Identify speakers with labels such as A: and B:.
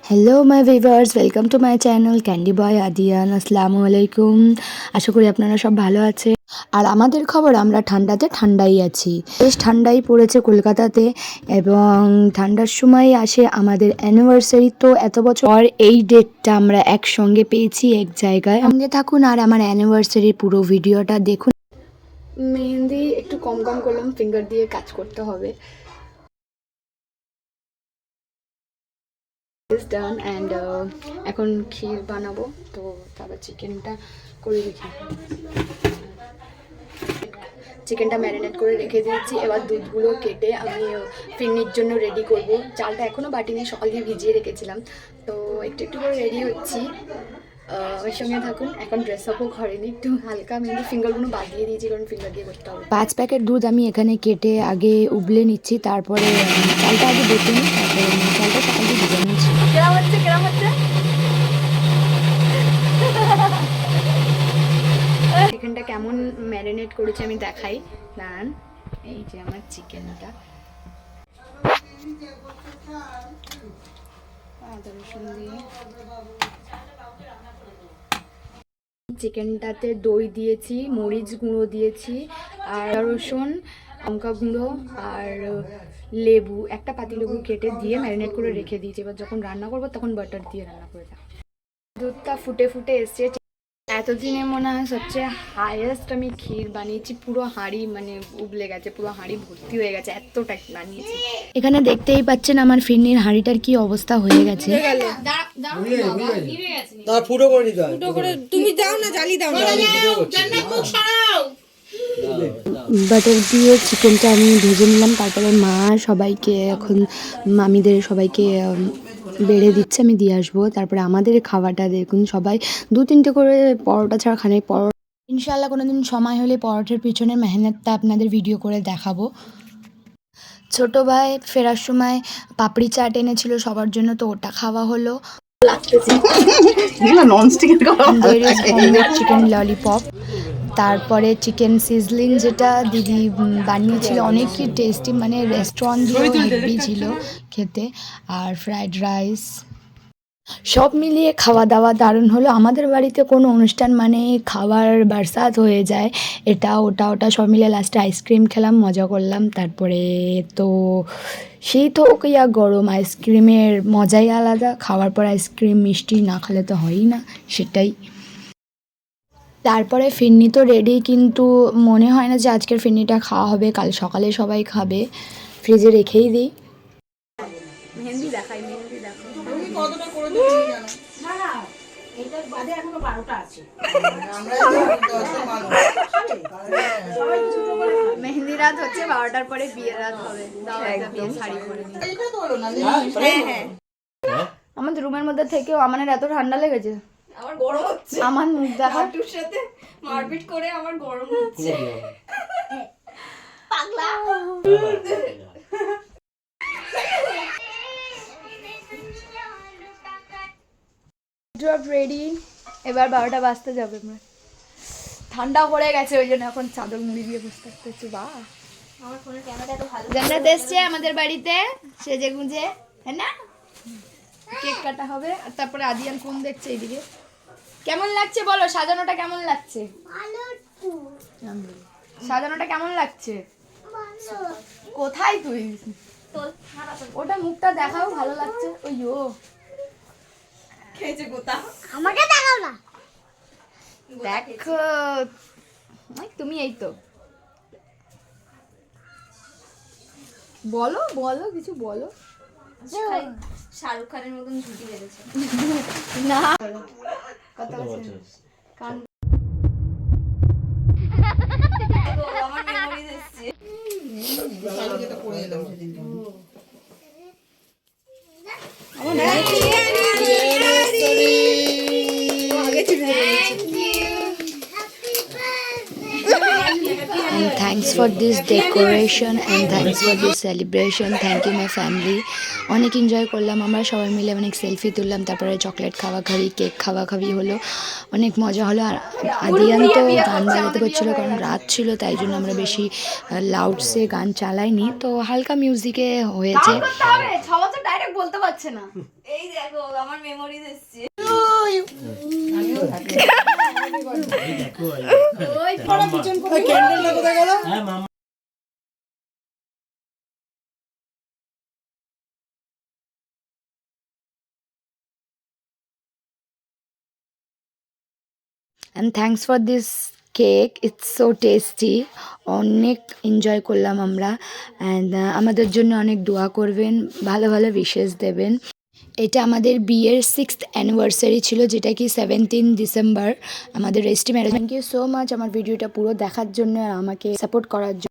A: Hello my viewers, welcome to my channel candy boy Adiyan. আসসালামু আলাইকুম। আশা করি আপনারা সব ভালো আছে। আর আমাদের খবর, আমরা ঠান্ডাই আছি, বেশ ঠান্ডাই পড়েছে কলকাতাতে। এবং ঠান্ডার সময় আসে আমাদের অ্যানিভার্সারি। তো এত বছর পর এই ডেটটা আমরা একসঙ্গে পেয়েছি এক জায়গায়। সঙ্গে থাকুন আর আমার অ্যানিভার্সারির পুরো ভিডিওটা দেখুন। মেহেন্দি একটু কম কম করলাম, ফিঙ্গার দিয়ে কাজ করতে হবে। ডান অ্যান্ড এখন ক্ষীর বানাবো, তো তারপর চিকেনটা করে রেখে চিকেনটা ম্যারিনেট করে রেখে দিয়েছি। এবার দুধগুলো কেটে আমি ফিরনির জন্য রেডি করব। চালটা এখনও বাটিনি, সকাল দিয়ে ভিজিয়ে রেখেছিলাম, তো একটু একটু করে রেডি হচ্ছি। ওর সঙ্গে থাকুন। এখন ড্রেস আপও ঘরেনি, একটু হালকা মেহেন্দি ফিঙ্গারগুলো বাদ দিয়ে দিয়েছি, কারণ ফিঙ্গার দিয়ে করতে হবে। 5 প্যাকেট দুধ আমি এখানে কেটে আগে উবলে নিচ্ছি, তারপরে চালটা আগে বেটে নিই, তারপরে চালটা সকাল দিয়ে ভিজে নিচ্ছি। কেরাম হচ্ছে চিকেনটা কেমন ম্যারিনেট করেছি আমি দেখাই। দাঁড়ান, এই যে আমার চিকেনটা, আদা রসুন দিয়ে চিকেনটাতে দই দিয়েছি, মরিচ গুঁড়ো দিয়েছি, আর রসুন, লঙ্কা গুঁড়ো আর লেবু, একটা পাতিলেবু কেটে দিয়ে ম্যারিনেট করে রেখে দিয়েছি। এবার যখন রান্না করবো তখন বাটার দিয়ে রান্না করে দেবো। দুধটা ফুটে ফুটে এসছে। এতদিনে মনে হয় সবচেয়ে হাইয়েস্ট আমি ক্ষীর বানিয়েছি। পুরো হাঁড়ি মানে উবলে গেছে, পুরো হাঁড়ি ভর্তি হয়ে গেছে, এতটা বানিয়েছি। এখানে দেখতেই পাচ্ছেন আমার ফিরনির হাঁড়িটার কি অবস্থা হয়ে গেছে। বাটার দিয়ে চিকেনটা আমি ভেজে নিলাম, তারপরে মা সবাইকে, এখন মামিদের সবাইকে বেড়ে দিচ্ছে, আমি দিয়ে আসবো। তারপরে আমাদের খাওয়াটা দেখুন, সবাই 2-3টে করে পরোটা ছাড়া খানে। ইনশাআল্লাহ কোনোদিন সময় হলে পরোটার পিছনের মেহনতটা আপনাদের ভিডিও করে দেখাবো। ছোট ভাই ফেরার সময় পাপড়ি চাট এনেছিল সবার জন্য, তো ওটা খাওয়া হলো। চিকেন ললিপপ, তারপরে চিকেন সিজলিং যেটা দিদি বানিয়েছিল, অনেকই টেস্টি, মানে রেস্টুরেন্ট দিয়েও হেভি ছিল খেতে। আর ফ্রাইড রাইস, সব মিলিয়ে খাওয়া দাওয়া দারুণ হলো। আমাদের বাড়িতে কোনো অনুষ্ঠান মানে খাবার বারসাত হয়ে যায়, এটা ওটা ওটা সব মিলে লাস্টে আইসক্রিম খেলাম, মজা করলাম। তারপরে তো শীত হোক ইয়া গরম, আইসক্রিমের মজাই আলাদা। খাওয়ার পর আইসক্রিম মিষ্টি না খেলে তো হয়ই না, সেটাই। তারপরে ফিরনি তো রেডি, কিন্তু মনে হয় না যে আজকের ফিরনিটা খাওয়া হবে, কাল সকালে সবাই খাবে। ফ্রিজে রেখেই দিই। মেহেন্দি দেখাই, মেহেন্দি দেখাই। মেহেন্দি রাত হচ্ছে, 12টার পরে বিয়ে রাত হবে। আমাদের রুমের মধ্যে থেকেও আমার এত ঠান্ডা লেগেছে, আমার গরম হচ্ছে। আমার মুখ দেখা হাঁটুর সাথে মারপিট করে আমার গরম হচ্ছে। পাগলা ড্রপ রেডি। এবার 12টা বাজতে যাবে। ঠান্ডা পড়ে গেছে, ওই জন্য এখন চাদর মুড়ি দিয়ে বসে থাকতেছি। বা আমার ফোনের ক্যামেরাটা এত ভালো। জান্নাত এসছে আমাদের বাড়িতে সেজে গুঁজে, হ্যাঁ না? কেক কাটা হবে, আর তারপরে আদিয়ান ফোন দেখছে এইদিকে। কেমন লাগছে বলো, সাজানোটা কেমন লাগছে? সাজানোটা কেমন লাগছে? কোথায় তুই? ওটা মুখটা দেখাও, ভালো লাগছে। ওইও খেয়েছে গোতা, আমাকে দেখাও না। দেখো তুমি, এই তো বলো বলো, কিছু বলো। শাহরুখ খানের মতন ঝুঁকি বেঁধেছে না, কথা আছে কান। আমার মেমোরিজ এসেছে, শাহরুখটা পড়ে এলাম সেদিন। Thanks for this decoration and thanks for this celebration, thank you my family. অনেক এনজয় করলাম আমরা সবাই মিলে, অনেক সেলফি তুললাম, তারপরে চকলেট খাওয়াখাওয়ি, কেক খাওয়াখাওয়ি হলো, অনেক মজা হলো। আর আদিয়ান তো গান বাজাতে পারছিল, কারণ রাত ছিল, তাই জন্য আমরা বেশি লাউডসে গান চালাইনি, তো হালকা মিউজিকে হয়েছে।
B: সবাই তো ডাইরেক্ট বলতে পারছে না। এই দেখো আমার মেমোরিজ এসছে। ওই পড়া পিছন করে ক্যান্ডেলটা কোথায় গেল? হ্যাঁ মামা।
A: And thanks for this cake, it's so tasty. অনেক এনজয় করলাম আমরা। অ্যান্ড আমাদের জন্য অনেক দোয়া করবেন, ভালো ভালো উইশেস দেবেন। এটা আমাদের বিয়ের 6th অ্যানিভার্সারি ছিল, যেটা কি 17 ডিসেম্বর আমাদের registry marriage. Thank you so much আমার ভিডিওটা পুরো দেখার জন্য আর আমাকে সাপোর্ট করার জন্য।